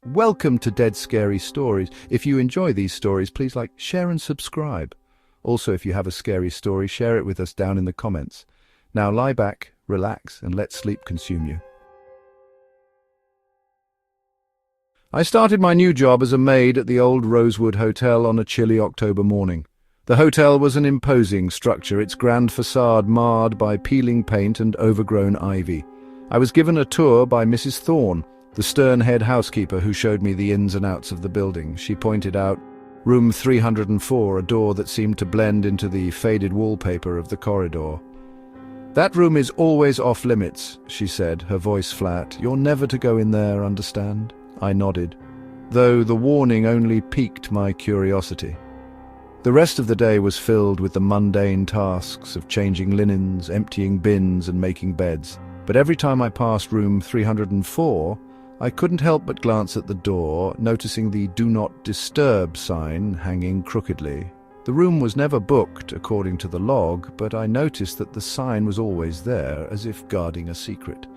Welcome to Dead Scary Stories. If you enjoy these stories, please like, share and subscribe. Also, if you have a scary story, share it with us down in the comments. Now lie back, relax, and let sleep consume you. I started my new job as a maid at the old Rosewood Hotel on a chilly October morning. The hotel was an imposing structure, its grand facade marred by peeling paint and overgrown ivy. I was given a tour by Mrs. Thorne, the stern head housekeeper who showed me the ins and outs of the building. She pointed out room 304, a door that seemed to blend into the faded wallpaper of the corridor. "That room is always off limits," she said, her voice flat. "You're never to go in there, understand?" I nodded, though the warning only piqued my curiosity. The rest of the day was filled with the mundane tasks of changing linens, emptying bins, and making beds. But every time I passed room 304, I couldn't help but glance at the door, noticing the "Do Not Disturb" sign hanging crookedly. The room was never booked, according to the log, but I noticed that the sign was always there, as if guarding a secret.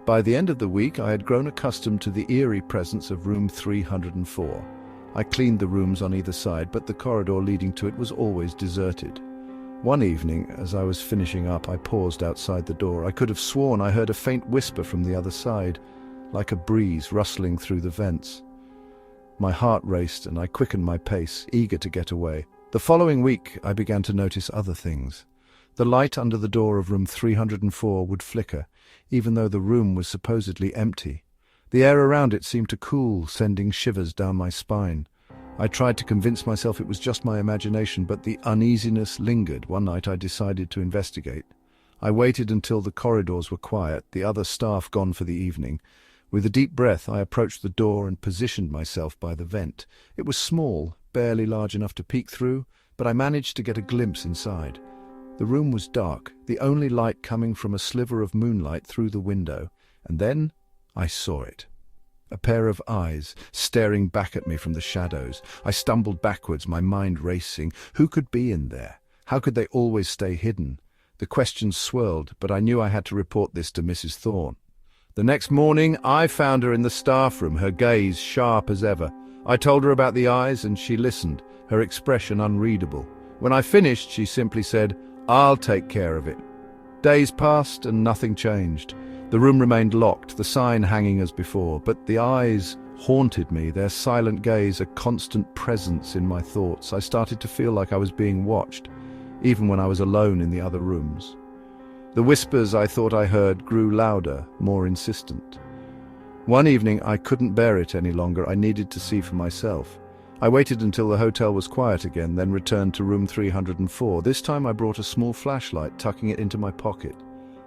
By the end of the week, I had grown accustomed to the eerie presence of room 304. I cleaned the rooms on either side, but the corridor leading to it was always deserted. One evening, as I was finishing up, I paused outside the door. I could have sworn I heard a faint whisper from the other side, like a breeze rustling through the vents. My heart raced and I quickened my pace, eager to get away. The following week, I began to notice other things. The light under the door of room 304 would flicker, even though the room was supposedly empty. The air around it seemed to cool, sending shivers down my spine. I tried to convince myself it was just my imagination, but the uneasiness lingered. One night I decided to investigate. I waited until the corridors were quiet, the other staff gone for the evening. With a deep breath, I approached the door and positioned myself by the vent. It was small, barely large enough to peek through, but I managed to get a glimpse inside. The room was dark, the only light coming from a sliver of moonlight through the window, and then I saw it. A pair of eyes, staring back at me from the shadows. I stumbled backwards, my mind racing. Who could be in there? How could they always stay hidden? The questions swirled, but I knew I had to report this to Mrs. Thorne. The next morning, I found her in the staff room, her gaze sharp as ever. I told her about the eyes, and she listened, her expression unreadable. When I finished, she simply said, "I'll take care of it." Days passed, and nothing changed. The room remained locked, the sign hanging as before, but the eyes haunted me, their silent gaze a constant presence in my thoughts. I started to feel like I was being watched, even when I was alone in the other rooms. The whispers I thought I heard grew louder, more insistent. One evening, I couldn't bear it any longer. I needed to see for myself. I waited until the hotel was quiet again, then returned to room 304. This time I brought a small flashlight, tucking it into my pocket.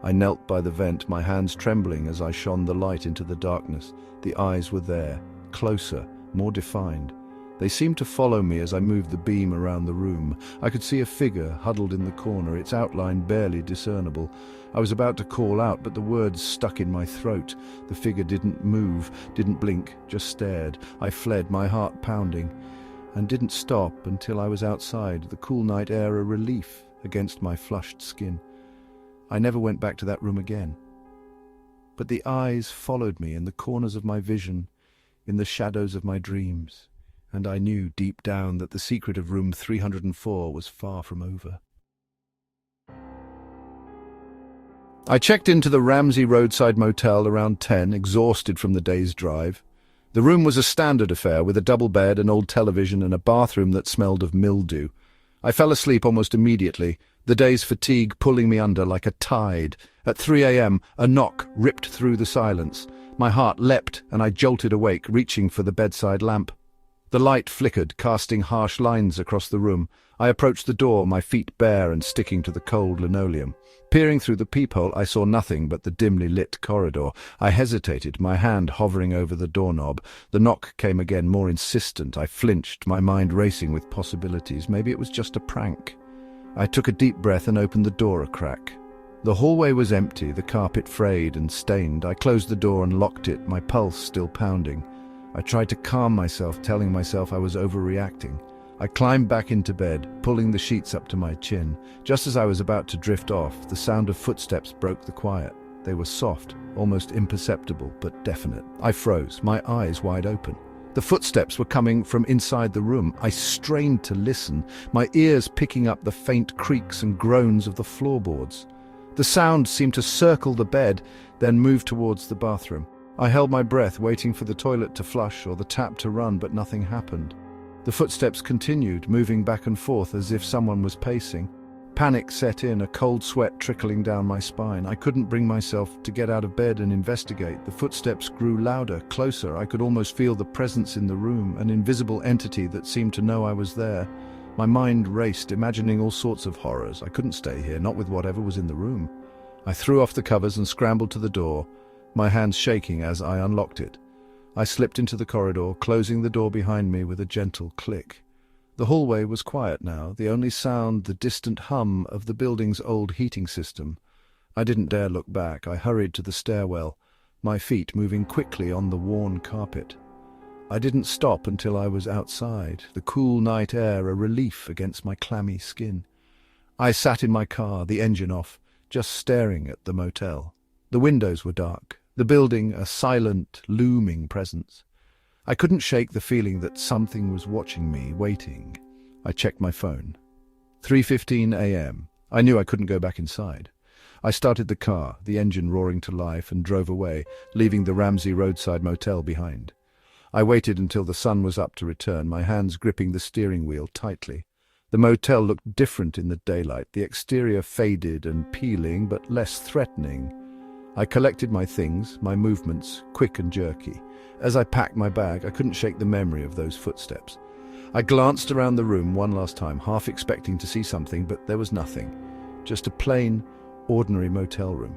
I knelt by the vent, my hands trembling as I shone the light into the darkness. The eyes were there, closer, more defined. They seemed to follow me as I moved the beam around the room. I could see a figure huddled in the corner, its outline barely discernible. I was about to call out, but the words stuck in my throat. The figure didn't move, didn't blink, just stared. I fled, my heart pounding, and didn't stop until I was outside, the cool night air a relief against my flushed skin. I never went back to that room again. But the eyes followed me in the corners of my vision, in the shadows of my dreams. And I knew deep down that the secret of room 304 was far from over. I checked into the Ramsey roadside motel around 10, exhausted from the day's drive. The room was a standard affair, with a double bed, an old television, and a bathroom that smelled of mildew. I fell asleep almost immediately, the day's fatigue pulling me under like a tide. At 3 a.m., a knock ripped through the silence. My heart leapt, and I jolted awake, reaching for the bedside lamp. The light flickered, casting harsh lines across the room. I approached the door, my feet bare and sticking to the cold linoleum. Peering through the peephole, I saw nothing but the dimly lit corridor. I hesitated, my hand hovering over the doorknob. The knock came again, more insistent. I flinched, my mind racing with possibilities. Maybe it was just a prank. I took a deep breath and opened the door a crack. The hallway was empty, the carpet frayed and stained. I closed the door and locked it, my pulse still pounding. I tried to calm myself, telling myself I was overreacting. I climbed back into bed, pulling the sheets up to my chin. Just as I was about to drift off, the sound of footsteps broke the quiet. They were soft, almost imperceptible, but definite. I froze, my eyes wide open. The footsteps were coming from inside the room. I strained to listen, my ears picking up the faint creaks and groans of the floorboards. The sound seemed to circle the bed, then move towards the bathroom. I held my breath, waiting for the toilet to flush or the tap to run, but nothing happened. The footsteps continued, moving back and forth as if someone was pacing. Panic set in, a cold sweat trickling down my spine. I couldn't bring myself to get out of bed and investigate. The footsteps grew louder, closer. I could almost feel the presence in the room, an invisible entity that seemed to know I was there. My mind raced, imagining all sorts of horrors. I couldn't stay here, not with whatever was in the room. I threw off the covers and scrambled to the door, my hands shaking as I unlocked it. I slipped into the corridor, closing the door behind me with a gentle click. The hallway was quiet now, the only sound the distant hum of the building's old heating system. I didn't dare look back. I hurried to the stairwell, my feet moving quickly on the worn carpet. I didn't stop until I was outside, the cool night air a relief against my clammy skin. I sat in my car, the engine off, just staring at the motel. The windows were dark, the building a silent, looming presence. I couldn't shake the feeling that something was watching me, waiting. I checked my phone. 3:15 a.m. I knew I couldn't go back inside. I started the car, the engine roaring to life, and drove away, leaving the Ramsey roadside motel behind. I waited until the sun was up to return, my hands gripping the steering wheel tightly. The motel looked different in the daylight, the exterior faded and peeling, but less threatening. I collected my things, my movements, quick and jerky. As I packed my bag, I couldn't shake the memory of those footsteps. I glanced around the room one last time, half expecting to see something, but there was nothing. Just a plain, ordinary motel room.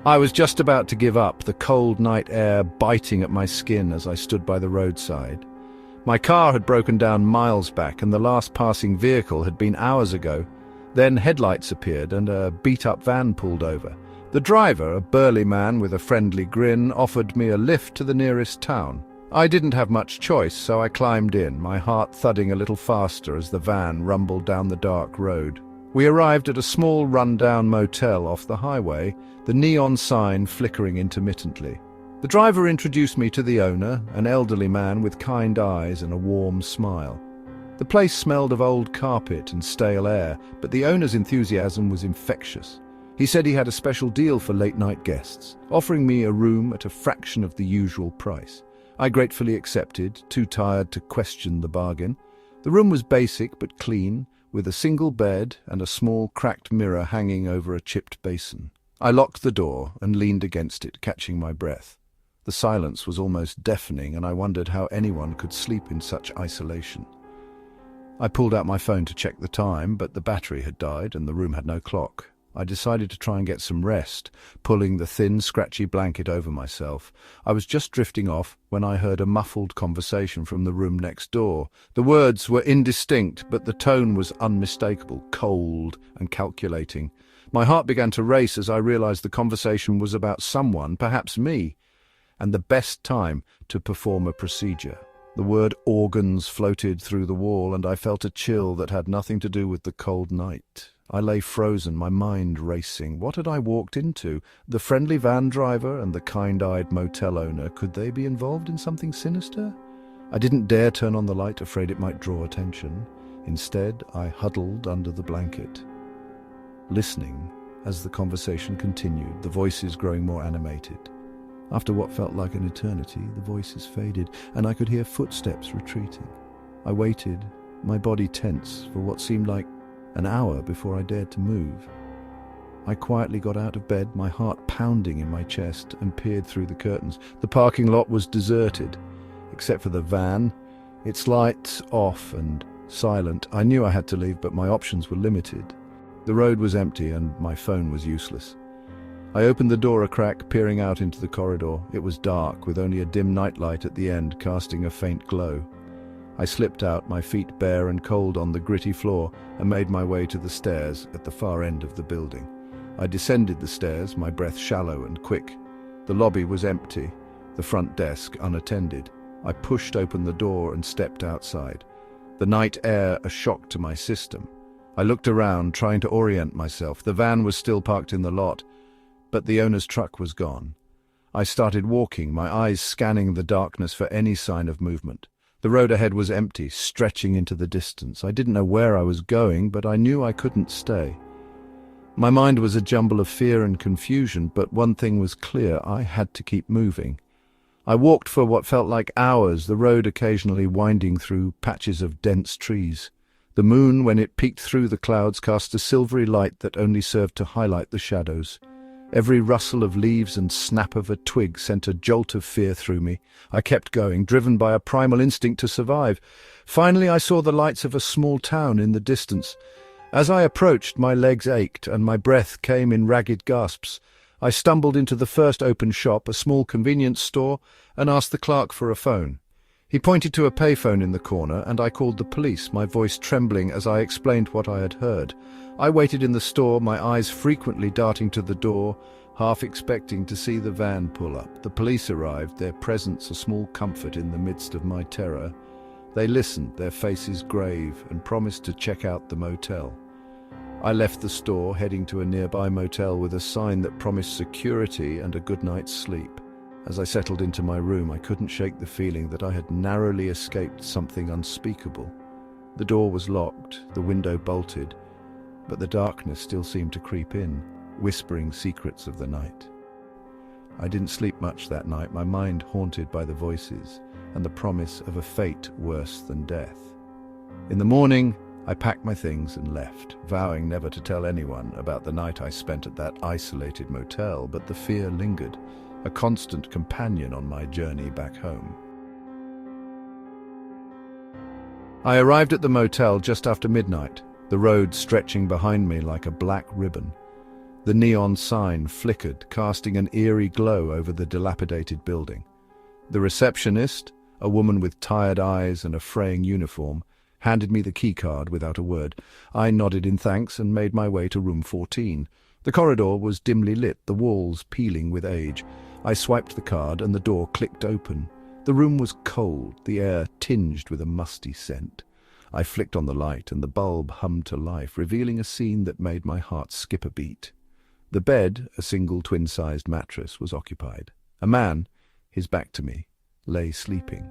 I was just about to give up, the cold night air biting at my skin as I stood by the roadside. My car had broken down miles back, and the last passing vehicle had been hours ago. Then headlights appeared and a beat-up van pulled over. The driver, a burly man with a friendly grin, offered me a lift to the nearest town. I didn't have much choice, so I climbed in, my heart thudding a little faster as the van rumbled down the dark road. We arrived at a small run-down motel off the highway, the neon sign flickering intermittently. The driver introduced me to the owner, an elderly man with kind eyes and a warm smile. The place smelled of old carpet and stale air, but the owner's enthusiasm was infectious. He said he had a special deal for late-night guests, offering me a room at a fraction of the usual price. I gratefully accepted, too tired to question the bargain. The room was basic but clean, with a single bed and a small cracked mirror hanging over a chipped basin. I locked the door and leaned against it, catching my breath. The silence was almost deafening, and I wondered how anyone could sleep in such isolation. I pulled out my phone to check the time, but the battery had died and the room had no clock. I decided to try and get some rest, pulling the thin, scratchy blanket over myself. I was just drifting off when I heard a muffled conversation from the room next door. The words were indistinct, but the tone was unmistakable, cold and calculating. My heart began to race as I realized the conversation was about someone, perhaps me, and the best time to perform a procedure. The word organs floated through the wall, and I felt a chill that had nothing to do with the cold night. I lay frozen, my mind racing. What had I walked into? The friendly van driver and the kind-eyed motel owner, could they be involved in something sinister? I didn't dare turn on the light, afraid it might draw attention. Instead, I huddled under the blanket, listening as the conversation continued, the voices growing more animated. After what felt like an eternity, the voices faded, and I could hear footsteps retreating. I waited, my body tense, for what seemed like an hour before I dared to move. I quietly got out of bed, my heart pounding in my chest, and peered through the curtains. The parking lot was deserted, except for the van, its lights off and silent. I knew I had to leave, but my options were limited. The road was empty and my phone was useless. I opened the door a crack, peering out into the corridor. It was dark, with only a dim nightlight at the end casting a faint glow. I slipped out, my feet bare and cold on the gritty floor, and made my way to the stairs at the far end of the building. I descended the stairs, my breath shallow and quick. The lobby was empty, the front desk unattended. I pushed open the door and stepped outside, the night air a shock to my system. I looked around, trying to orient myself. The van was still parked in the lot, but the owner's truck was gone. I started walking, my eyes scanning the darkness for any sign of movement. The road ahead was empty, stretching into the distance. I didn't know where I was going, but I knew I couldn't stay. My mind was a jumble of fear and confusion, but one thing was clear: I had to keep moving. I walked for what felt like hours, the road occasionally winding through patches of dense trees. The moon, when it peeked through the clouds, cast a silvery light that only served to highlight the shadows. Every rustle of leaves and snap of a twig sent a jolt of fear through me. I kept going, driven by a primal instinct to survive. Finally, I saw the lights of a small town in the distance. As I approached, my legs ached and my breath came in ragged gasps. I stumbled into the first open shop, a small convenience store, and asked the clerk for a phone. He pointed to a payphone in the corner, and I called the police, my voice trembling as I explained what I had heard. I waited in the store, my eyes frequently darting to the door, half expecting to see the van pull up. The police arrived, their presence a small comfort in the midst of my terror. They listened, their faces grave, and promised to check out the motel. I left the store, heading to a nearby motel with a sign that promised security and a good night's sleep. As I settled into my room, I couldn't shake the feeling that I had narrowly escaped something unspeakable. The door was locked, the window bolted, but the darkness still seemed to creep in, whispering secrets of the night. I didn't sleep much that night, my mind haunted by the voices and the promise of a fate worse than death. In the morning, I packed my things and left, vowing never to tell anyone about the night I spent at that isolated motel, but the fear lingered, a constant companion on my journey back home. I arrived at the motel just after midnight, the road stretching behind me like a black ribbon. The neon sign flickered, casting an eerie glow over the dilapidated building. The receptionist, a woman with tired eyes and a fraying uniform, handed me the keycard without a word. I nodded in thanks and made my way to room 14. The corridor was dimly lit, the walls peeling with age. I swiped the card and the door clicked open. The room was cold, the air tinged with a musty scent. I flicked on the light and the bulb hummed to life, revealing a scene that made my heart skip a beat. The bed, a single twin-sized mattress, was occupied. A man, his back to me, lay sleeping.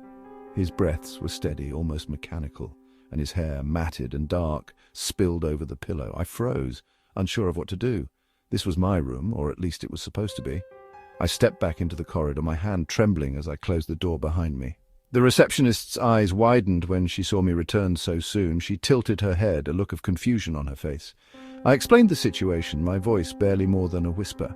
His breaths were steady, almost mechanical, and his hair, matted and dark, spilled over the pillow. I froze, unsure of what to do. This was my room, or at least it was supposed to be. I stepped back into the corridor, my hand trembling as I closed the door behind me. The receptionist's eyes widened when she saw me return so soon. She tilted her head, a look of confusion on her face. I explained the situation, my voice barely more than a whisper.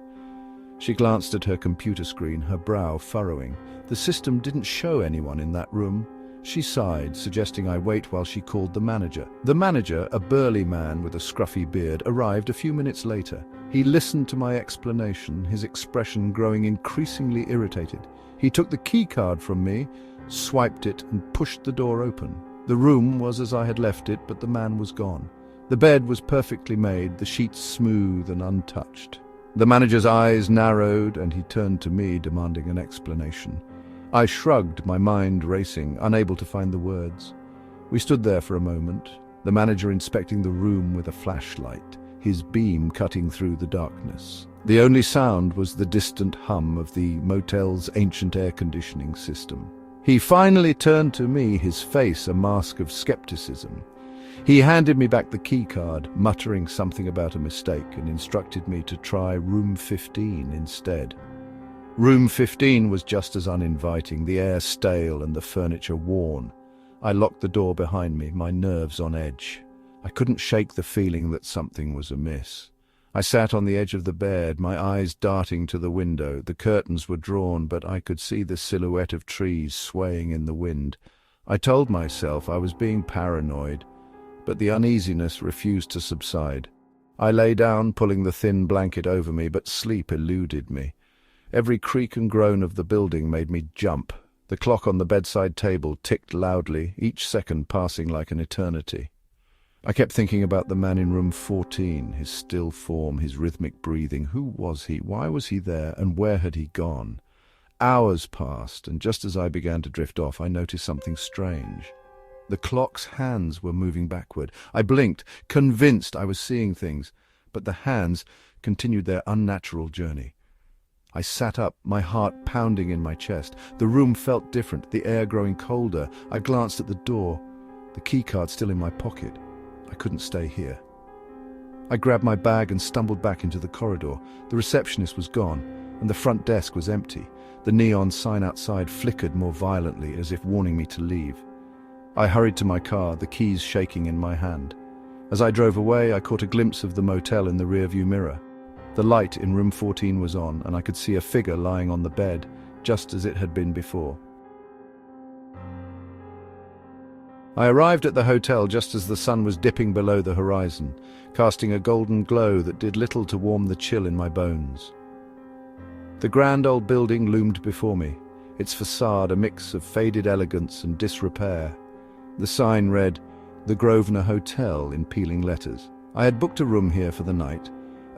She glanced at her computer screen, her brow furrowing. The system didn't show anyone in that room. She sighed, suggesting I wait while she called the manager. The manager, a burly man with a scruffy beard, arrived a few minutes later. He listened to my explanation, his expression growing increasingly irritated. He took the key card from me, swiped it, and pushed the door open. The room was as I had left it, but the man was gone. The bed was perfectly made, the sheets smooth and untouched. The manager's eyes narrowed, and he turned to me, demanding an explanation. I shrugged, my mind racing, unable to find the words. We stood there for a moment, the manager inspecting the room with a flashlight, his beam cutting through the darkness. The only sound was the distant hum of the motel's ancient air conditioning system. He finally turned to me, his face a mask of skepticism. He handed me back the key card, muttering something about a mistake, and instructed me to try room 15 instead. Room 15 was just as uninviting, the air stale and the furniture worn. I locked the door behind me, my nerves on edge. I couldn't shake the feeling that something was amiss. I sat on the edge of the bed, my eyes darting to the window. The curtains were drawn, but I could see the silhouette of trees swaying in the wind. I told myself I was being paranoid, but the uneasiness refused to subside. I lay down, pulling the thin blanket over me, but sleep eluded me. Every creak and groan of the building made me jump. The clock on the bedside table ticked loudly, each second passing like an eternity. I kept thinking about the man in room 14, his still form, his rhythmic breathing. Who was he? Why was he there? And where had he gone? Hours passed, and just as I began to drift off, I noticed something strange. The clock's hands were moving backward. I blinked, convinced I was seeing things, but the hands continued their unnatural journey. I sat up, my heart pounding in my chest. The room felt different, the air growing colder. I glanced at the door, the keycard still in my pocket. I couldn't stay here. I grabbed my bag and stumbled back into the corridor. The receptionist was gone, and the front desk was empty. The neon sign outside flickered more violently, as if warning me to leave. I hurried to my car, the keys shaking in my hand. As I drove away, I caught a glimpse of the motel in the rearview mirror. The light in room 14 was on, and I could see a figure lying on the bed, just as it had been before. I arrived at the hotel just as the sun was dipping below the horizon, casting a golden glow that did little to warm the chill in my bones. The grand old building loomed before me, its facade a mix of faded elegance and disrepair. The sign read, "The Grosvenor Hotel," in peeling letters. I had booked a room here for the night,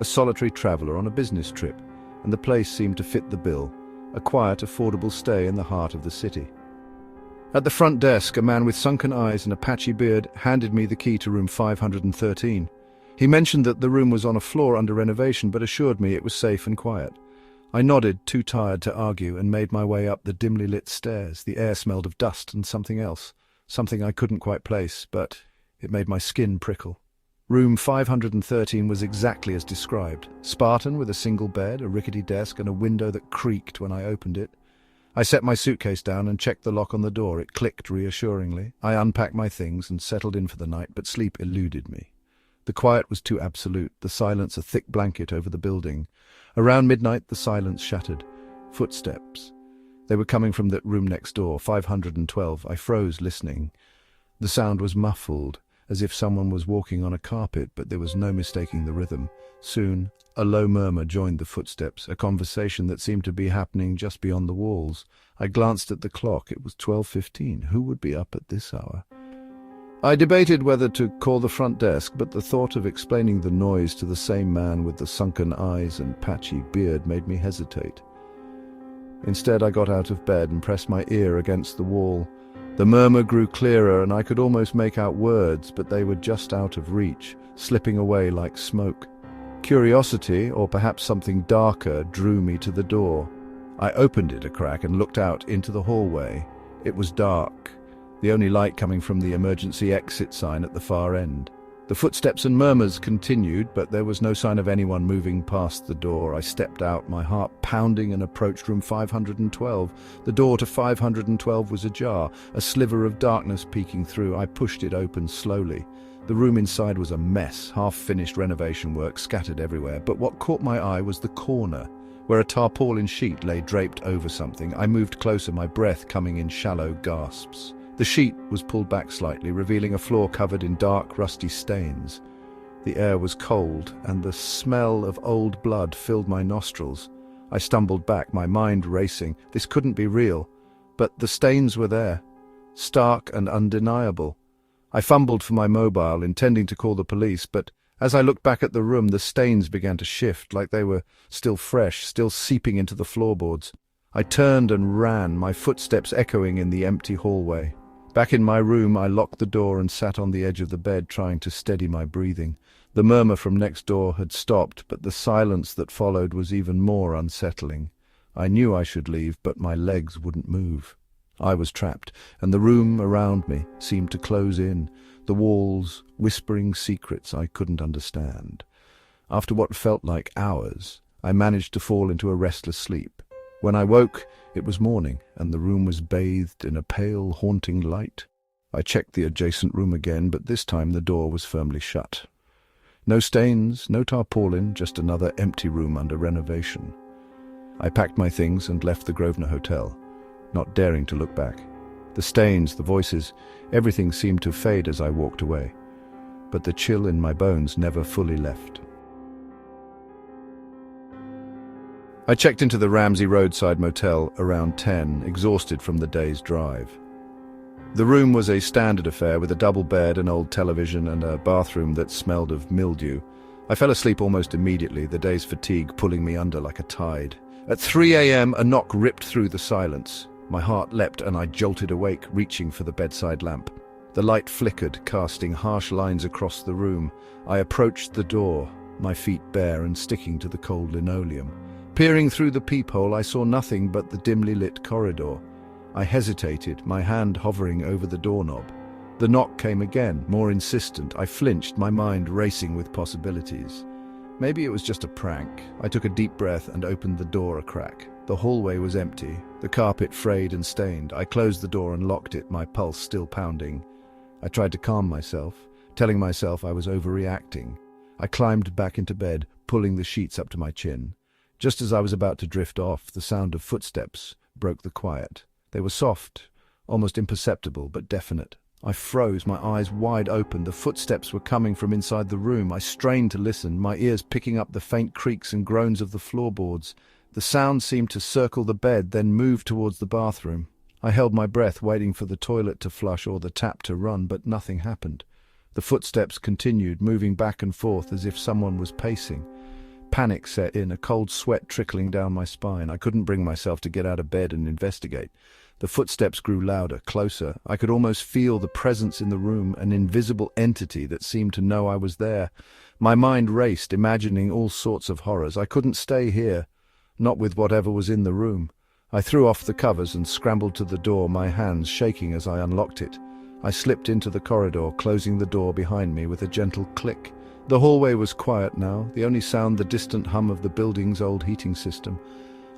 a solitary traveller on a business trip, and the place seemed to fit the bill, a quiet, affordable stay in the heart of the city. At the front desk, a man with sunken eyes and a patchy beard handed me the key to room 513. He mentioned that the room was on a floor under renovation, but assured me it was safe and quiet. I nodded, too tired to argue, and made my way up the dimly lit stairs. The air smelled of dust and something else, something I couldn't quite place, but it made my skin prickle. Room 513 was exactly as described. Spartan, with a single bed, a rickety desk, and a window that creaked when I opened it. I set my suitcase down and checked the lock on the door. It clicked reassuringly. I unpacked my things and settled in for the night, but sleep eluded me. The quiet was too absolute, the silence a thick blanket over the building. Around midnight, the silence shattered. Footsteps. They were coming from that room next door, 512. I froze, listening. The sound was muffled, as if someone was walking on a carpet, but there was no mistaking the rhythm. Soon, a low murmur joined the footsteps, a conversation that seemed to be happening just beyond the walls. I glanced at the clock. It was 12:15. Who would be up at this hour? I debated whether to call the front desk, but the thought of explaining the noise to the same man with the sunken eyes and patchy beard made me hesitate. Instead, I got out of bed and pressed my ear against the wall. The murmur grew clearer, and I could almost make out words, but they were just out of reach, slipping away like smoke. Curiosity, or perhaps something darker, drew me to the door. I opened it a crack and looked out into the hallway. It was dark, the only light coming from the emergency exit sign at the far end. The footsteps and murmurs continued, but there was no sign of anyone moving past the door. I stepped out, my heart pounding, and approached room 512. The door to 512 was ajar, a sliver of darkness peeking through. I pushed it open slowly. The room inside was a mess, half-finished renovation work scattered everywhere, but what caught my eye was the corner, where a tarpaulin sheet lay draped over something. I moved closer, my breath coming in shallow gasps. The sheet was pulled back slightly, revealing a floor covered in dark, rusty stains. The air was cold, and the smell of old blood filled my nostrils. I stumbled back, my mind racing. This couldn't be real, but the stains were there, stark and undeniable. I fumbled for my mobile, intending to call the police, but as I looked back at the room, the stains began to shift, like they were still fresh, still seeping into the floorboards. I turned and ran, my footsteps echoing in the empty hallway. Back in my room, I locked the door and sat on the edge of the bed, trying to steady my breathing. The murmur from next door had stopped, but the silence that followed was even more unsettling. I knew I should leave, but my legs wouldn't move. I was trapped, and the room around me seemed to close in, the walls whispering secrets I couldn't understand. After what felt like hours, I managed to fall into a restless sleep. When I woke, it was morning, and the room was bathed in a pale, haunting light. I checked the adjacent room again, but this time the door was firmly shut. No stains, no tarpaulin, just another empty room under renovation. I packed my things and left the Grosvenor Hotel, not daring to look back. The stains, the voices, everything seemed to fade as I walked away, but the chill in my bones never fully left. I checked into the Ramsey roadside motel around 10, exhausted from the day's drive. The room was a standard affair with a double bed, an old television, and a bathroom that smelled of mildew. I fell asleep almost immediately, the day's fatigue pulling me under like a tide. At 3 a.m., a knock ripped through the silence. My heart leapt and I jolted awake, reaching for the bedside lamp. The light flickered, casting harsh lines across the room. I approached the door, my feet bare and sticking to the cold linoleum. Peering through the peephole, I saw nothing but the dimly lit corridor. I hesitated, my hand hovering over the doorknob. The knock came again, more insistent. I flinched, my mind racing with possibilities. Maybe it was just a prank. I took a deep breath and opened the door a crack. The hallway was empty, the carpet frayed and stained. I closed the door and locked it, my pulse still pounding. I tried to calm myself, telling myself I was overreacting. I climbed back into bed, pulling the sheets up to my chin. Just as I was about to drift off, the sound of footsteps broke the quiet. They were soft, almost imperceptible, but definite. I froze, my eyes wide open. The footsteps were coming from inside the room. I strained to listen, my ears picking up the faint creaks and groans of the floorboards. The sound seemed to circle the bed, then move towards the bathroom. I held my breath, waiting for the toilet to flush or the tap to run, but nothing happened. The footsteps continued, moving back and forth as if someone was pacing. Panic set in, a cold sweat trickling down my spine. I couldn't bring myself to get out of bed and investigate. The footsteps grew louder, closer. I could almost feel the presence in the room, an invisible entity that seemed to know I was there. My mind raced, imagining all sorts of horrors. I couldn't stay here, not with whatever was in the room. I threw off the covers and scrambled to the door, my hands shaking as I unlocked it. I slipped into the corridor, closing the door behind me with a gentle click. The hallway was quiet now, the only sound the distant hum of the building's old heating system.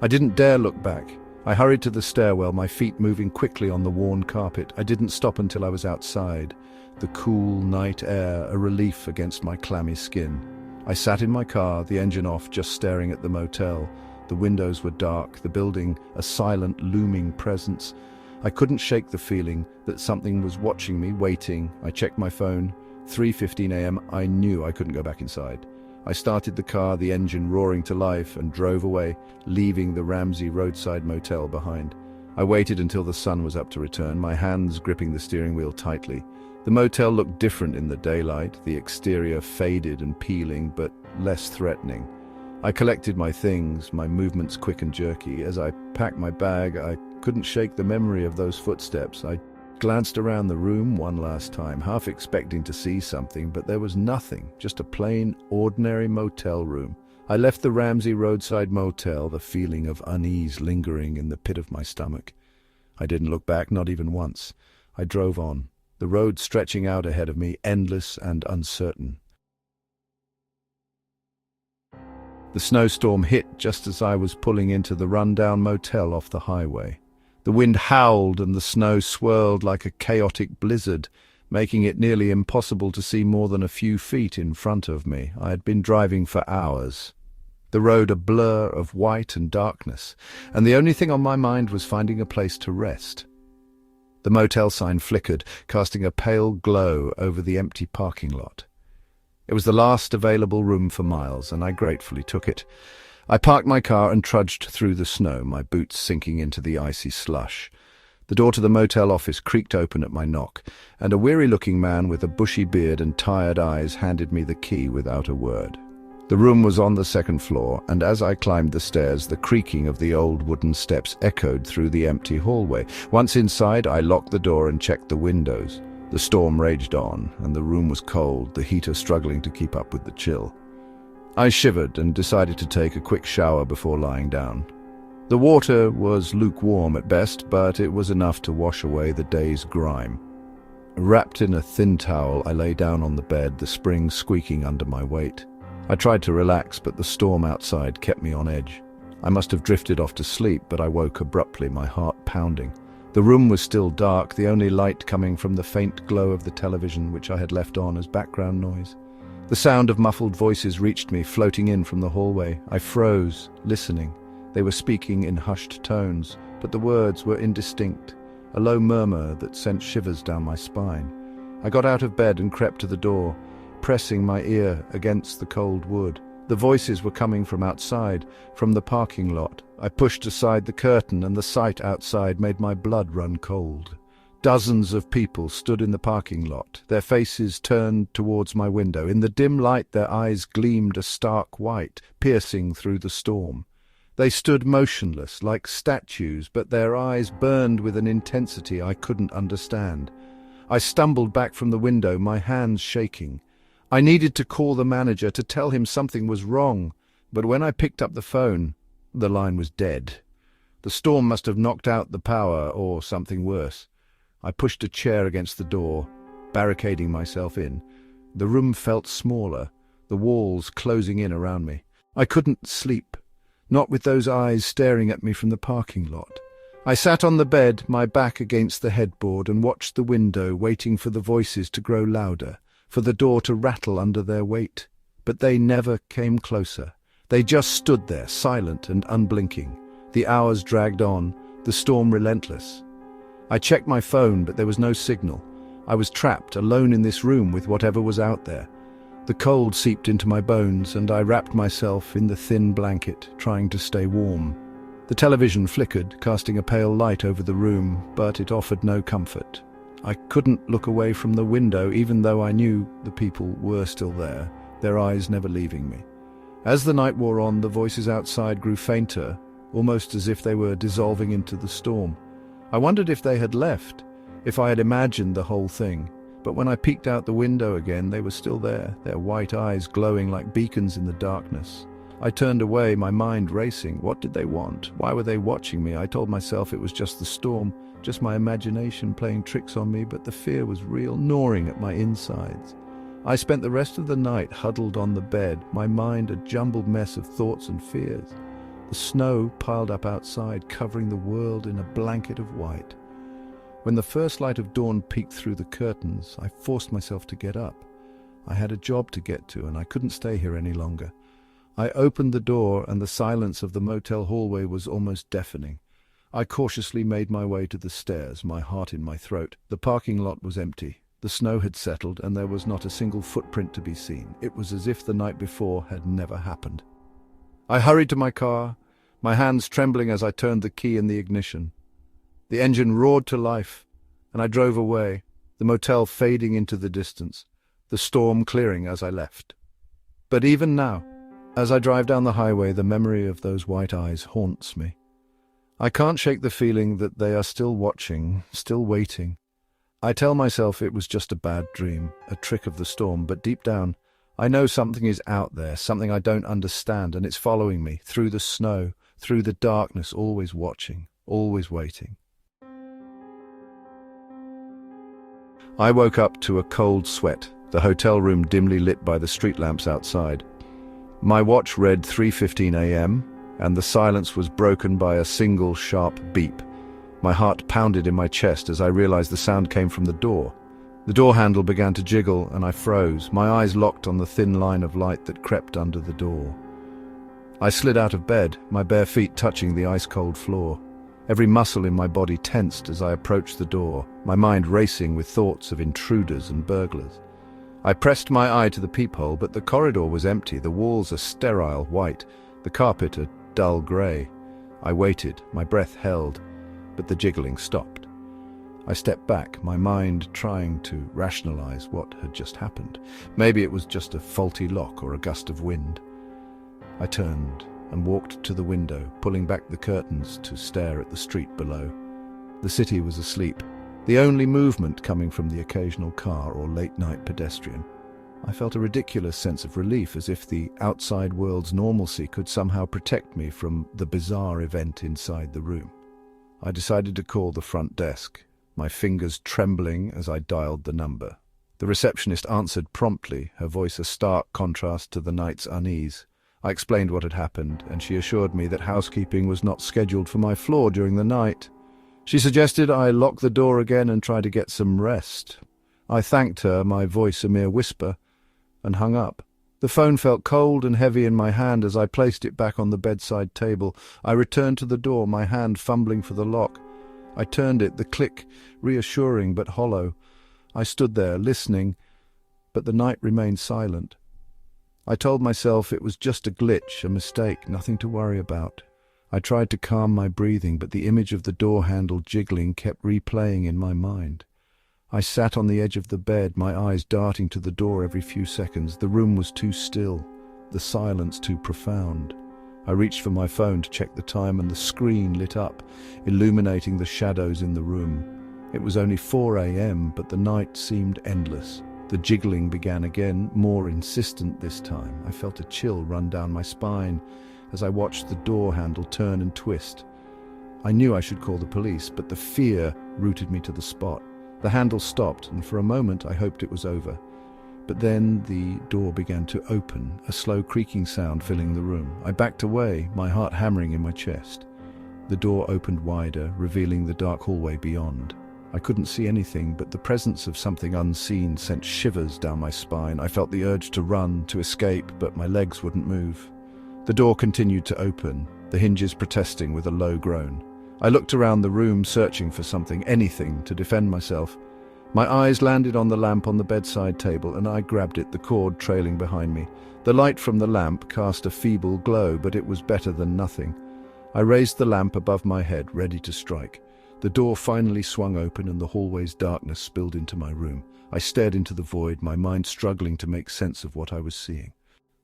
I didn't dare look back. I hurried to the stairwell, my feet moving quickly on the worn carpet. I didn't stop until I was outside. The cool night air, a relief against my clammy skin. I sat in my car, the engine off, just staring at the motel. The windows were dark, the building a silent, looming presence. I couldn't shake the feeling that something was watching me, waiting. I checked my phone. 3:15 a.m. I knew I couldn't go back inside. I started the car, the engine roaring to life, and drove away, leaving the Ramsey roadside motel behind. I waited until the sun was up to return, my hands gripping the steering wheel tightly. The motel looked different in the daylight, the exterior faded and peeling, but less threatening. I collected my things, my movements quick and jerky. As I packed my bag, I couldn't shake the memory of those footsteps. I glanced around the room one last time, half expecting to see something, but there was nothing, just a plain, ordinary motel room. I left the Ramsey roadside motel, the feeling of unease lingering in the pit of my stomach. I didn't look back, not even once. I drove on, the road stretching out ahead of me, endless and uncertain. The snowstorm hit just as I was pulling into the rundown motel off the highway. The wind howled and the snow swirled like a chaotic blizzard, making it nearly impossible to see more than a few feet in front of me. I had been driving for hours. The road a blur of white and darkness, and the only thing on my mind was finding a place to rest. The motel sign flickered, casting a pale glow over the empty parking lot. It was the last available room for miles, and I gratefully took it. I parked my car and trudged through the snow, my boots sinking into the icy slush. The door to the motel office creaked open at my knock, and a weary-looking man with a bushy beard and tired eyes handed me the key without a word. The room was on the second floor, and as I climbed the stairs, the creaking of the old wooden steps echoed through the empty hallway. Once inside, I locked the door and checked the windows. The storm raged on, and the room was cold, the heater struggling to keep up with the chill. I shivered and decided to take a quick shower before lying down. The water was lukewarm at best, but it was enough to wash away the day's grime. Wrapped in a thin towel, I lay down on the bed, the springs squeaking under my weight. I tried to relax, but the storm outside kept me on edge. I must have drifted off to sleep, but I woke abruptly, my heart pounding. The room was still dark, the only light coming from the faint glow of the television, which I had left on as background noise. The sound of muffled voices reached me, floating in from the hallway. I froze, listening. They were speaking in hushed tones, but the words were indistinct, a low murmur that sent shivers down my spine. I got out of bed and crept to the door, pressing my ear against the cold wood. The voices were coming from outside, from the parking lot. I pushed aside the curtain, and the sight outside made my blood run cold. Dozens of people stood in the parking lot, their faces turned towards my window. In the dim light, their eyes gleamed a stark white, piercing through the storm. They stood motionless, like statues, but their eyes burned with an intensity I couldn't understand. I stumbled back from the window, my hands shaking. I needed to call the manager to tell him something was wrong, but when I picked up the phone, The line was dead. The storm must have knocked out the power, or something worse. I pushed a chair against the door, barricading myself in. The room felt smaller, the walls closing in around me. I couldn't sleep, not with those eyes staring at me from the parking lot. I sat on the bed, my back against the headboard, and watched the window, waiting for the voices to grow louder, for the door to rattle under their weight. But they never came closer. They just stood there, silent and unblinking. The hours dragged on, the storm relentless. I checked my phone, but there was no signal. I was trapped, alone in this room with whatever was out there. The cold seeped into my bones, and I wrapped myself in the thin blanket, trying to stay warm. The television flickered, casting a pale light over the room, but it offered no comfort. I couldn't look away from the window, even though I knew the people were still there, their eyes never leaving me. As the night wore on, the voices outside grew fainter, almost as if they were dissolving into the storm. I wondered if they had left, if I had imagined the whole thing. But when I peeked out the window again, they were still there, their white eyes glowing like beacons in the darkness. I turned away, my mind racing. What did they want? Why were they watching me? I told myself it was just the storm, just my imagination playing tricks on me, but the fear was real, gnawing at my insides. I spent the rest of the night huddled on the bed, my mind a jumbled mess of thoughts and fears. The snow piled up outside, covering the world in a blanket of white. When the first light of dawn peeked through the curtains, I forced myself to get up. I had a job to get to, and I couldn't stay here any longer. I opened the door, and the silence of the motel hallway was almost deafening. I cautiously made my way to the stairs, my heart in my throat. The parking lot was empty. The snow had settled, and there was not a single footprint to be seen. It was as if the night before had never happened. I hurried to my car, my hands trembling as I turned the key in the ignition. The engine roared to life, and I drove away, the motel fading into the distance, the storm clearing as I left. But even now, as I drive down the highway, the memory of those white eyes haunts me. I can't shake the feeling that they are still watching, still waiting. I tell myself it was just a bad dream, a trick of the storm, but deep down, I know something is out there, something I don't understand, and it's following me, through the snow, through the darkness, always watching, always waiting. I woke up to a cold sweat, the hotel room dimly lit by the street lamps outside. My watch read 3:15 a.m., and the silence was broken by a single sharp beep. My heart pounded in my chest as I realized the sound came from the door. The door handle began to jiggle, and I froze, my eyes locked on the thin line of light that crept under the door. I slid out of bed, my bare feet touching the ice-cold floor. Every muscle in my body tensed as I approached the door, my mind racing with thoughts of intruders and burglars. I pressed my eye to the peephole, but the corridor was empty, the walls a sterile white, the carpet a dull grey. I waited, my breath held, but the jiggling stopped. I stepped back, my mind trying to rationalize what had just happened. Maybe it was just a faulty lock or a gust of wind. I turned and walked to the window, pulling back the curtains to stare at the street below. The city was asleep, the only movement coming from the occasional car or late-night pedestrian. I felt a ridiculous sense of relief, as if the outside world's normalcy could somehow protect me from the bizarre event inside the room. I decided to call the front desk, my fingers trembling as I dialed the number. The receptionist answered promptly, her voice a stark contrast to the night's unease. I explained what had happened, and she assured me that housekeeping was not scheduled for my floor during the night. She suggested I lock the door again and try to get some rest. I thanked her, my voice a mere whisper, and hung up. The phone felt cold and heavy in my hand as I placed it back on the bedside table. I returned to the door, my hand fumbling for the lock. I turned it, the click reassuring but hollow. I stood there, listening, but the night remained silent. I told myself it was just a glitch, a mistake, nothing to worry about. I tried to calm my breathing, but the image of the door handle jiggling kept replaying in my mind. I sat on the edge of the bed, my eyes darting to the door every few seconds. The room was too still, the silence too profound. I reached for my phone to check the time, and the screen lit up, illuminating the shadows in the room. It was only 4 a.m., but the night seemed endless. The jiggling began again, more insistent this time. I felt a chill run down my spine, as I watched the door handle turn and twist. I knew I should call the police, but the fear rooted me to the spot. The handle stopped, and for a moment I hoped it was over. But then the door began to open, a slow creaking sound filling the room. I backed away, my heart hammering in my chest. The door opened wider, revealing the dark hallway beyond. I couldn't see anything, but the presence of something unseen sent shivers down my spine. I felt the urge to run, to escape, but my legs wouldn't move. The door continued to open, the hinges protesting with a low groan. I looked around the room, searching for something, anything, to defend myself. My eyes landed on the lamp on the bedside table, and I grabbed it, the cord trailing behind me. The light from the lamp cast a feeble glow, but it was better than nothing. I raised the lamp above my head, ready to strike. The door finally swung open, and the hallway's darkness spilled into my room. I stared into the void, my mind struggling to make sense of what I was seeing.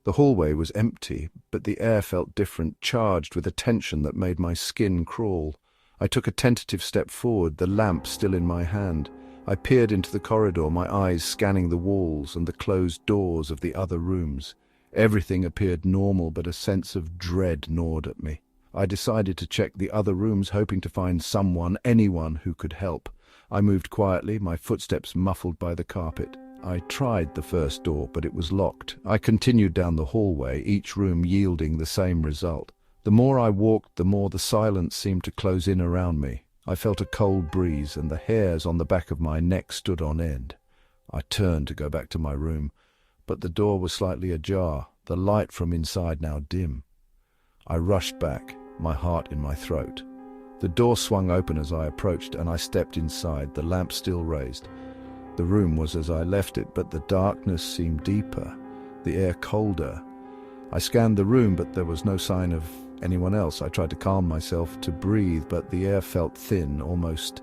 The hallway was empty, but the air felt different, charged with a tension that made my skin crawl. I took a tentative step forward, the lamp still in my hand. I peered into the corridor, my eyes scanning the walls and the closed doors of the other rooms. Everything appeared normal, but a sense of dread gnawed at me. I decided to check the other rooms, hoping to find someone, anyone who could help. I moved quietly, my footsteps muffled by the carpet. I tried the first door, but it was locked. I continued down the hallway, each room yielding the same result. The more I walked, the more the silence seemed to close in around me. I felt a cold breeze, and the hairs on the back of my neck stood on end. I turned to go back to my room, but the door was slightly ajar, the light from inside now dim. I rushed back, my heart in my throat. The door swung open as I approached, and I stepped inside, the lamp still raised. The room was as I left it, but the darkness seemed deeper, the air colder. I scanned the room, but there was no sign of anyone else. I tried to calm myself, to breathe, but the air felt thin, almost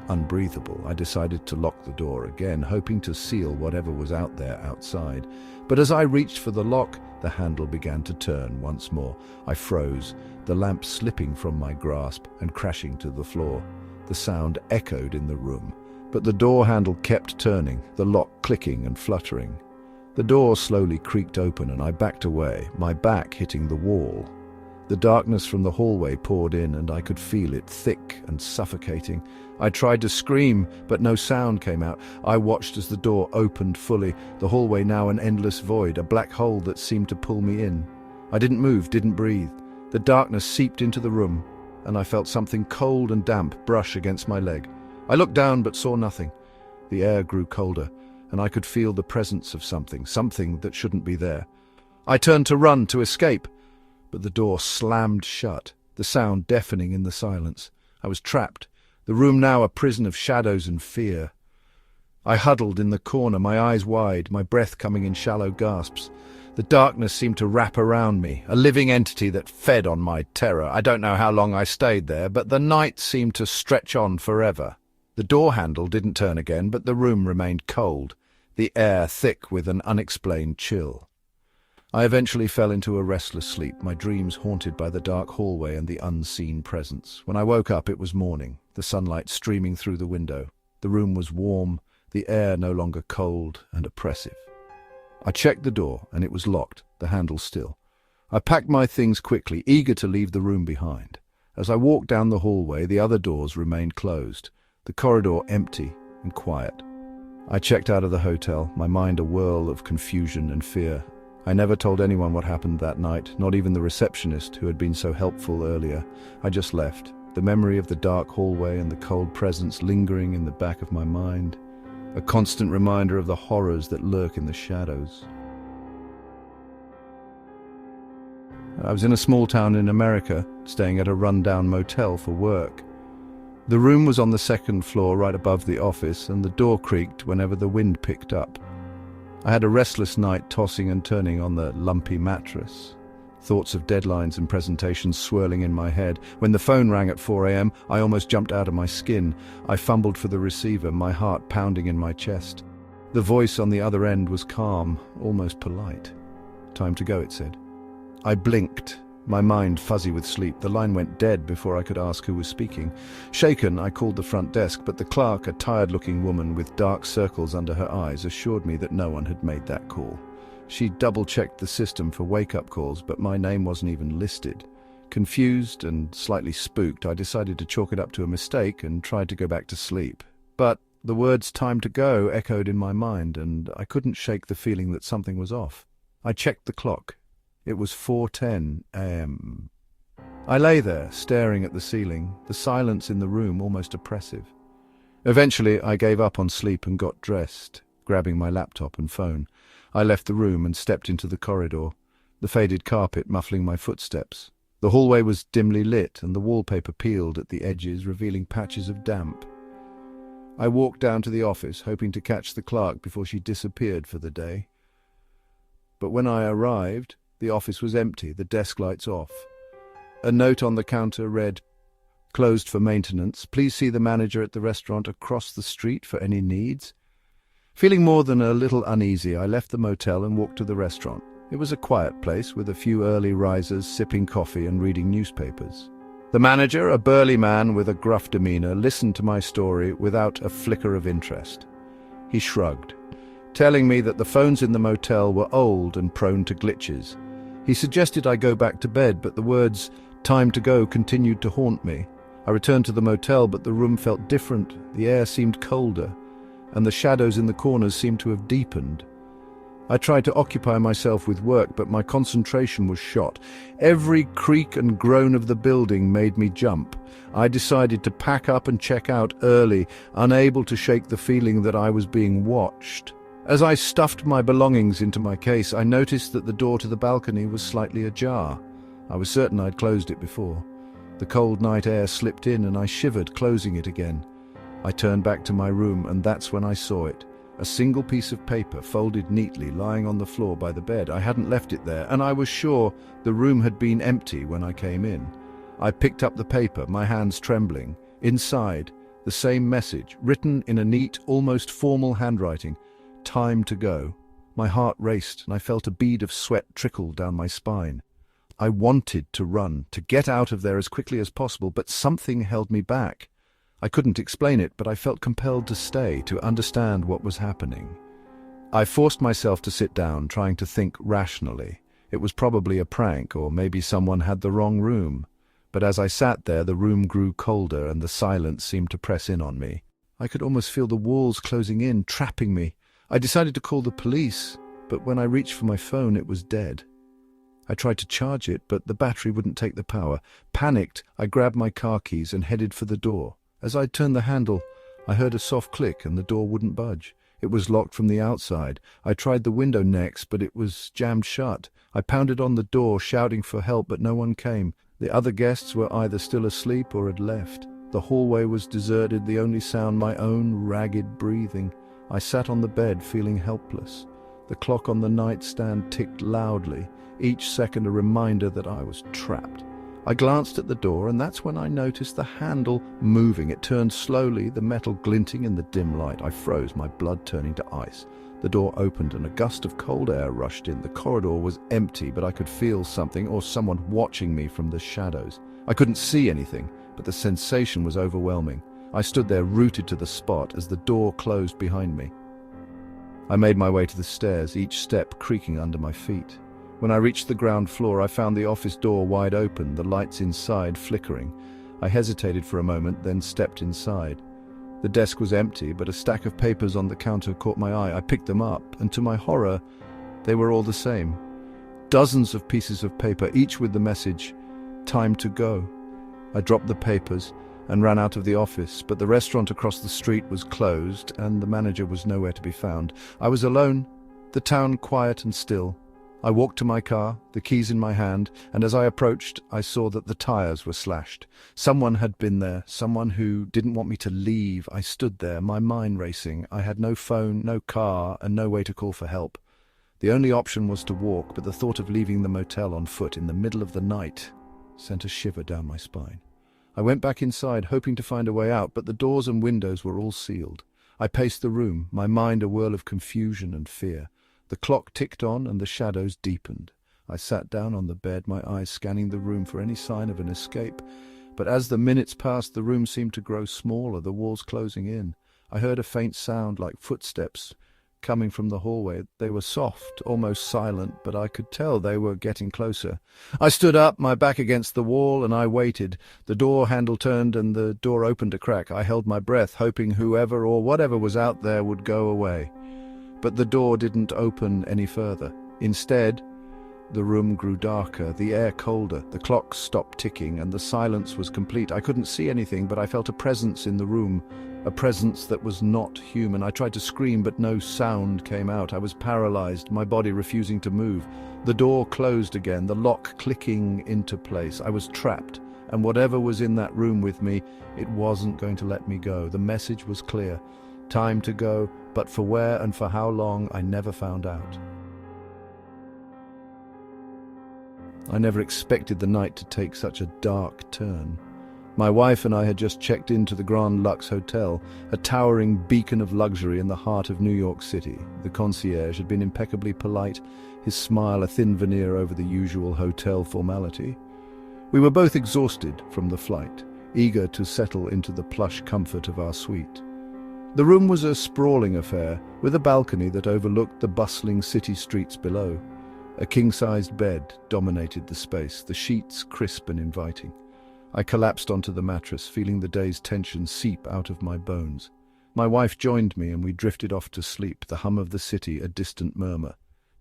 unbreathable. I decided to lock the door again, hoping to seal whatever was out there outside. But as I reached for the lock, the handle began to turn once more. I froze, the lamp slipping from my grasp and crashing to the floor. The sound echoed in the room, but the door handle kept turning, the lock clicking and fluttering. The door slowly creaked open, and I backed away, my back hitting the wall. The darkness from the hallway poured in, and I could feel it, thick and suffocating. I tried to scream, but no sound came out. I watched as the door opened fully, the hallway now an endless void, a black hole that seemed to pull me in. I didn't move, didn't breathe. The darkness seeped into the room, and I felt something cold and damp brush against my leg. I looked down but saw nothing. The air grew colder, and I could feel the presence of something that shouldn't be there. I turned to run, to escape, but the door slammed shut, the sound deafening in the silence. I was trapped, the room now a prison of shadows and fear. I huddled in the corner, my eyes wide, my breath coming in shallow gasps. The darkness seemed to wrap around me, a living entity that fed on my terror. I don't know how long I stayed there, but the night seemed to stretch on forever. The door handle didn't turn again, but the room remained cold, the air thick with an unexplained chill. I eventually fell into a restless sleep, my dreams haunted by the dark hallway and the unseen presence. When I woke up, it was morning, the sunlight streaming through the window. The room was warm, the air no longer cold and oppressive. I checked the door, and it was locked, the handle still. I packed my things quickly, eager to leave the room behind. As I walked down the hallway, the other doors remained closed, the corridor empty and quiet. I checked out of the hotel, my mind a whirl of confusion and fear. I never told anyone what happened that night, not even the receptionist who had been so helpful earlier. I just left, the memory of the dark hallway and the cold presence lingering in the back of my mind, a constant reminder of the horrors that lurk in the shadows. I was in a small town in America, staying at a run-down motel for work. The room was on the second floor right above the office, and the door creaked whenever the wind picked up. I had a restless night, tossing and turning on the lumpy mattress, thoughts of deadlines and presentations swirling in my head. When the phone rang at 4 a.m., I almost jumped out of my skin. I fumbled for the receiver, my heart pounding in my chest. The voice on the other end was calm, almost polite. "Time to go," it said. I blinked, my mind fuzzy with sleep. The line went dead before I could ask who was speaking. Shaken, I called the front desk, but the clerk, a tired-looking woman with dark circles under her eyes, assured me that no one had made that call. She double-checked the system for wake-up calls, but my name wasn't even listed. Confused and slightly spooked, I decided to chalk it up to a mistake and tried to go back to sleep. But the words "time to go" echoed in my mind, and I couldn't shake the feeling that something was off. I checked the clock. It was 4:10 a.m. I lay there, staring at the ceiling, the silence in the room almost oppressive. Eventually, I gave up on sleep and got dressed, grabbing my laptop and phone. I left the room and stepped into the corridor, the faded carpet muffling my footsteps. The hallway was dimly lit, and the wallpaper peeled at the edges, revealing patches of damp. I walked down to the office, hoping to catch the clerk before she disappeared for the day. But when I arrived, the office was empty, the desk lights off. A note on the counter read, "Closed for maintenance. Please see the manager at the restaurant across the street for any needs." Feeling more than a little uneasy, I left the motel and walked to the restaurant. It was a quiet place with a few early risers sipping coffee and reading newspapers. The manager, a burly man with a gruff demeanor, listened to my story without a flicker of interest. He shrugged, telling me that the phones in the motel were old and prone to glitches. He suggested I go back to bed, but the words "time to go" continued to haunt me. I returned to the motel, but the room felt different. The air seemed colder, and the shadows in the corners seemed to have deepened. I tried to occupy myself with work, but my concentration was shot. Every creak and groan of the building made me jump. I decided to pack up and check out early, unable to shake the feeling that I was being watched. As I stuffed my belongings into my case, I noticed that the door to the balcony was slightly ajar. I was certain I'd closed it before. The cold night air slipped in and I shivered, closing it again. I turned back to my room, and that's when I saw it. A single piece of paper, folded neatly, lying on the floor by the bed. I hadn't left it there, and I was sure the room had been empty when I came in. I picked up the paper, my hands trembling. Inside, the same message, written in a neat, almost formal handwriting. "Time to go." My heart raced, and I felt a bead of sweat trickle down my spine. I wanted to run, to get out of there as quickly as possible, but something held me back. I couldn't explain it, but I felt compelled to stay, to understand what was happening. I forced myself to sit down, trying to think rationally. It was probably a prank, or maybe someone had the wrong room. But as I sat there, the room grew colder, and the silence seemed to press in on me. I could almost feel the walls closing in, trapping me. I decided to call the police, but when I reached for my phone, it was dead. I tried to charge it, but the battery wouldn't take the power. Panicked, I grabbed my car keys and headed for the door. As I turned the handle, I heard a soft click and the door wouldn't budge. It was locked from the outside. I tried the window next, but it was jammed shut. I pounded on the door, shouting for help, but no one came. The other guests were either still asleep or had left. The hallway was deserted, the only sound my own ragged breathing. I sat on the bed, feeling helpless. The clock on the nightstand ticked loudly, each second a reminder that I was trapped. I glanced at the door, and that's when I noticed the handle moving. It turned slowly, the metal glinting in the dim light. I froze, my blood turning to ice. The door opened, and a gust of cold air rushed in. The corridor was empty, but I could feel something, or someone, watching me from the shadows. I couldn't see anything, but the sensation was overwhelming. I stood there, rooted to the spot, as the door closed behind me. I made my way to the stairs, each step creaking under my feet. When I reached the ground floor, I found the office door wide open, the lights inside flickering. I hesitated for a moment, then stepped inside. The desk was empty, but a stack of papers on the counter caught my eye. I picked them up, and to my horror, they were all the same. Dozens of pieces of paper, each with the message, "Time to go." I dropped the papers and ran out of the office, but the restaurant across the street was closed, and the manager was nowhere to be found. I was alone, the town quiet and still. I walked to my car, the keys in my hand, and as I approached, I saw that the tires were slashed. Someone had been there, someone who didn't want me to leave. I stood there, my mind racing. I had no phone, no car, and no way to call for help. The only option was to walk, but the thought of leaving the motel on foot in the middle of the night sent a shiver down my spine. I went back inside, hoping to find a way out, but the doors and windows were all sealed. I paced the room, my mind a whirl of confusion and fear. The clock ticked on and the shadows deepened. I sat down on the bed, my eyes scanning the room for any sign of an escape. But as the minutes passed, the room seemed to grow smaller, the walls closing in. I heard a faint sound like footsteps coming from the hallway. They were soft, almost silent, but I could tell they were getting closer. I stood up, my back against the wall, and I waited. The door handle turned and the door opened a crack. I held my breath, hoping whoever or whatever was out there would go away. But the door didn't open any further. Instead, the room grew darker, the air colder, the clock stopped ticking, and the silence was complete. I couldn't see anything, but I felt a presence in the room, a presence that was not human. I tried to scream, but no sound came out. I was paralyzed, my body refusing to move. The door closed again, the lock clicking into place. I was trapped, and whatever was in that room with me, it wasn't going to let me go. The message was clear. Time to go, but for where and for how long, I never found out. I never expected the night to take such a dark turn. My wife and I had just checked into the Grand Lux Hotel, a towering beacon of luxury in the heart of New York City. The concierge had been impeccably polite, his smile a thin veneer over the usual hotel formality. We were both exhausted from the flight, eager to settle into the plush comfort of our suite. The room was a sprawling affair, with a balcony that overlooked the bustling city streets below. A king-sized bed dominated the space, the sheets crisp and inviting. I collapsed onto the mattress, feeling the day's tension seep out of my bones. My wife joined me and we drifted off to sleep, the hum of the city a distant murmur.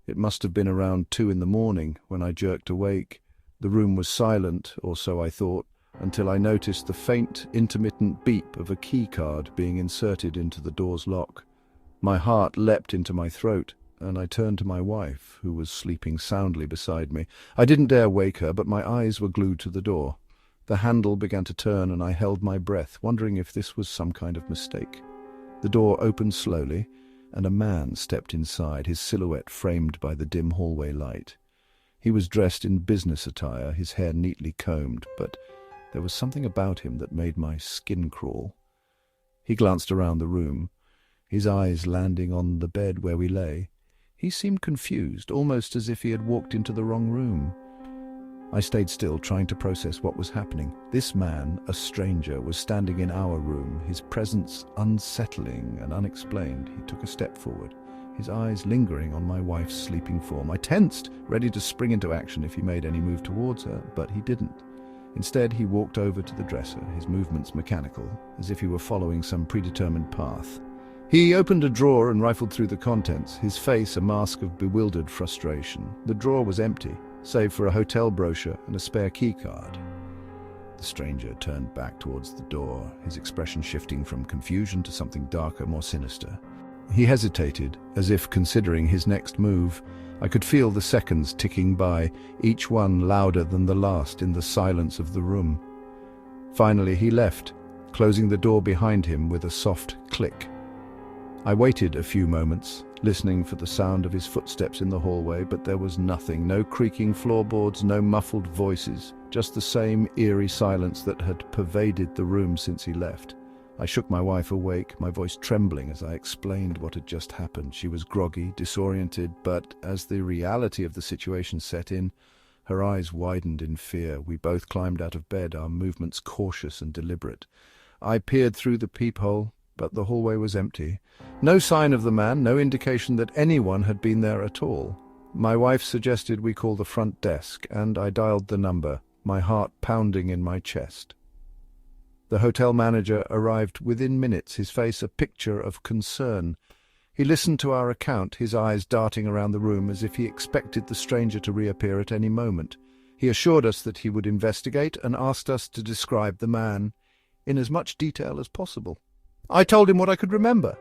It must have been around 2 a.m. when I jerked awake. The room was silent, or so I thought, until I noticed the faint, intermittent beep of a key card being inserted into the door's lock. My heart leapt into my throat, and I turned to my wife, who was sleeping soundly beside me. I didn't dare wake her, but my eyes were glued to the door. The handle began to turn, and I held my breath, wondering if this was some kind of mistake. The door opened slowly, and a man stepped inside, his silhouette framed by the dim hallway light. He was dressed in business attire, his hair neatly combed, but there was something about him that made my skin crawl. He glanced around the room, his eyes landing on the bed where we lay. He seemed confused, almost as if he had walked into the wrong room. I stayed still, trying to process what was happening. This man, a stranger, was standing in our room, his presence unsettling and unexplained. He took a step forward, his eyes lingering on my wife's sleeping form. I tensed, ready to spring into action if he made any move towards her, but he didn't. Instead, he walked over to the dresser, his movements mechanical, as if he were following some predetermined path. He opened a drawer and rifled through the contents, his face a mask of bewildered frustration. The drawer was empty, save for a hotel brochure and a spare key card. The stranger turned back towards the door, his expression shifting from confusion to something darker, more sinister. He hesitated, as if considering his next move. I could feel the seconds ticking by, each one louder than the last in the silence of the room. Finally, he left, closing the door behind him with a soft click. I waited a few moments, listening for the sound of his footsteps in the hallway, but there was nothing, no creaking floorboards, no muffled voices, just the same eerie silence that had pervaded the room since he left. I shook my wife awake, my voice trembling as I explained what had just happened. She was groggy, disoriented, but as the reality of the situation set in, her eyes widened in fear. We both climbed out of bed, our movements cautious and deliberate. I peered through the peephole, but the hallway was empty. No sign of the man, no indication that anyone had been there at all. My wife suggested we call the front desk, and I dialed the number, my heart pounding in my chest. The hotel manager arrived within minutes, his face a picture of concern. He listened to our account, his eyes darting around the room as if he expected the stranger to reappear at any moment. He assured us that he would investigate and asked us to describe the man in as much detail as possible. I told him what I could remember.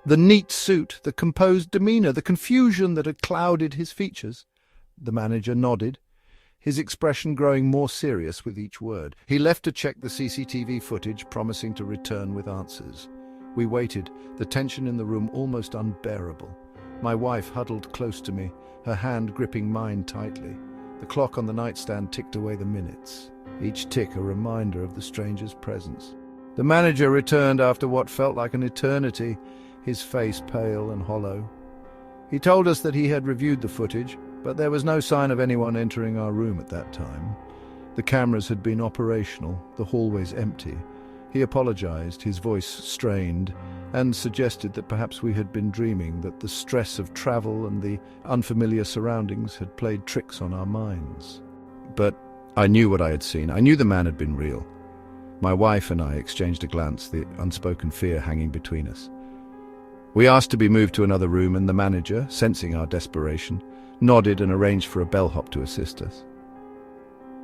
The neat suit, the composed demeanor, the confusion that had clouded his features. The manager nodded, his expression growing more serious with each word. He left to check the CCTV footage, promising to return with answers. We waited, the tension in the room almost unbearable. My wife huddled close to me, her hand gripping mine tightly. The clock on the nightstand ticked away the minutes, each tick a reminder of the stranger's presence. The manager returned after what felt like an eternity, his face pale and hollow. He told us that he had reviewed the footage, but there was no sign of anyone entering our room at that time. The cameras had been operational, the hallways empty. He apologized, his voice strained, and suggested that perhaps we had been dreaming, that the stress of travel and the unfamiliar surroundings had played tricks on our minds. But I knew what I had seen. I knew the man had been real. My wife and I exchanged a glance, the unspoken fear hanging between us. We asked to be moved to another room, and the manager, sensing our desperation, nodded and arranged for a bellhop to assist us.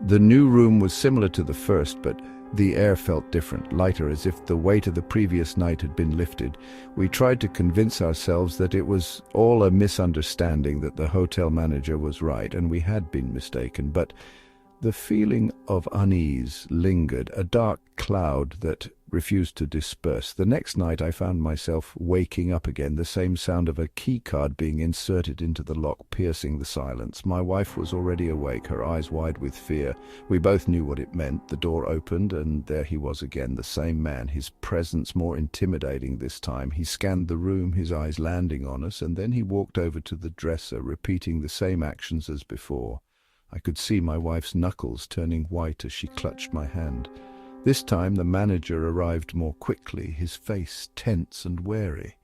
The new room was similar to the first, but the air felt different, lighter, as if the weight of the previous night had been lifted. We tried to convince ourselves that it was all a misunderstanding, that the hotel manager was right and we had been mistaken, but the feeling of unease lingered, a dark cloud that refused to disperse. The next night I found myself waking up again, the same sound of a key card being inserted into the lock piercing the silence. My wife was already awake, her eyes wide with fear. We both knew what it meant. The door opened, and there he was again, the same man, his presence more intimidating this time. He scanned the room, his eyes landing on us, and then he walked over to the dresser, repeating the same actions as before. I could see my wife's knuckles turning white as she clutched my hand. This time the manager arrived more quickly, his face tense and wary.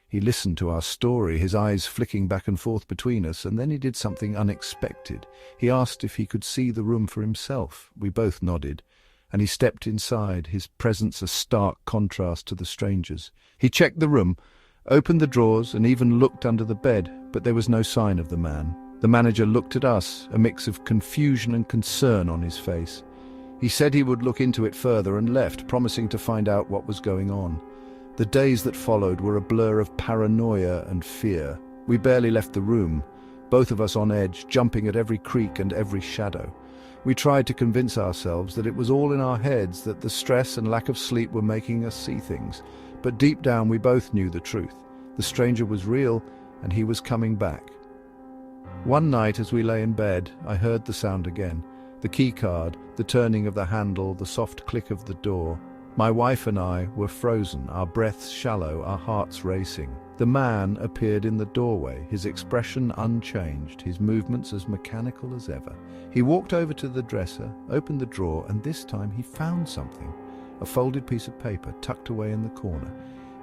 He listened to our story, his eyes flicking back and forth between us, and then he did something unexpected. He asked if he could see the room for himself. We both nodded, and he stepped inside, his presence a stark contrast to the strangers. He checked the room, opened the drawers, and even looked under the bed, but there was no sign of the man. The manager looked at us, a mix of confusion and concern on his face. He said he would look into it further and left, promising to find out what was going on. The days that followed were a blur of paranoia and fear. We barely left the room, both of us on edge, jumping at every creak and every shadow. We tried to convince ourselves that it was all in our heads, that the stress and lack of sleep were making us see things. But deep down we both knew the truth. The stranger was real, and he was coming back. One night as we lay in bed, I heard the sound again. The key card, the turning of the handle, the soft click of the door. My wife and I were frozen, our breaths shallow, our hearts racing. The man appeared in the doorway, his expression unchanged, his movements as mechanical as ever. He walked over to the dresser, opened the drawer, and this time he found something. A folded piece of paper tucked away in the corner.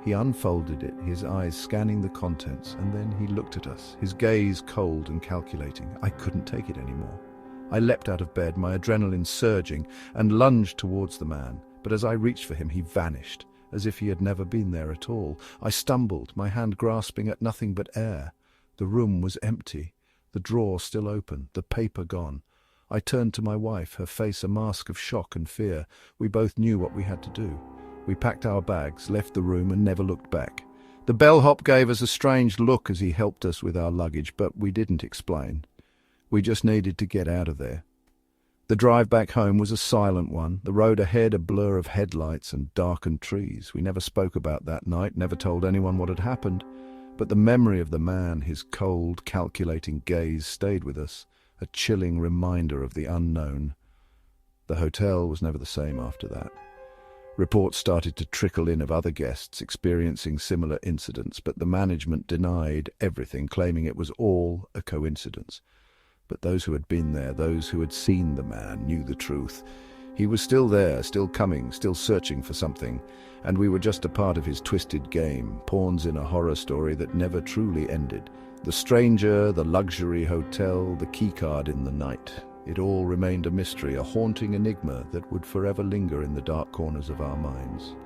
He unfolded it, his eyes scanning the contents, and then he looked at us, his gaze cold and calculating. I couldn't take it anymore. I leapt out of bed, my adrenaline surging, and lunged towards the man. But as I reached for him, he vanished, as if he had never been there at all. I stumbled, my hand grasping at nothing but air. The room was empty, the drawer still open, the paper gone. I turned to my wife, her face a mask of shock and fear. We both knew what we had to do. We packed our bags, left the room, and never looked back. The bellhop gave us a strange look as he helped us with our luggage, but we didn't explain. We just needed to get out of there. The drive back home was a silent one, the road ahead a blur of headlights and darkened trees. We never spoke about that night, never told anyone what had happened, but the memory of the man, his cold, calculating gaze stayed with us, a chilling reminder of the unknown. The hotel was never the same after that. Reports started to trickle in of other guests experiencing similar incidents, but the management denied everything, claiming it was all a coincidence. But those who had been there, those who had seen the man, knew the truth. He was still there, still coming, still searching for something, and we were just a part of his twisted game, pawns in a horror story that never truly ended. The stranger, the luxury hotel, the keycard in the night. It all remained a mystery, a haunting enigma that would forever linger in the dark corners of our minds.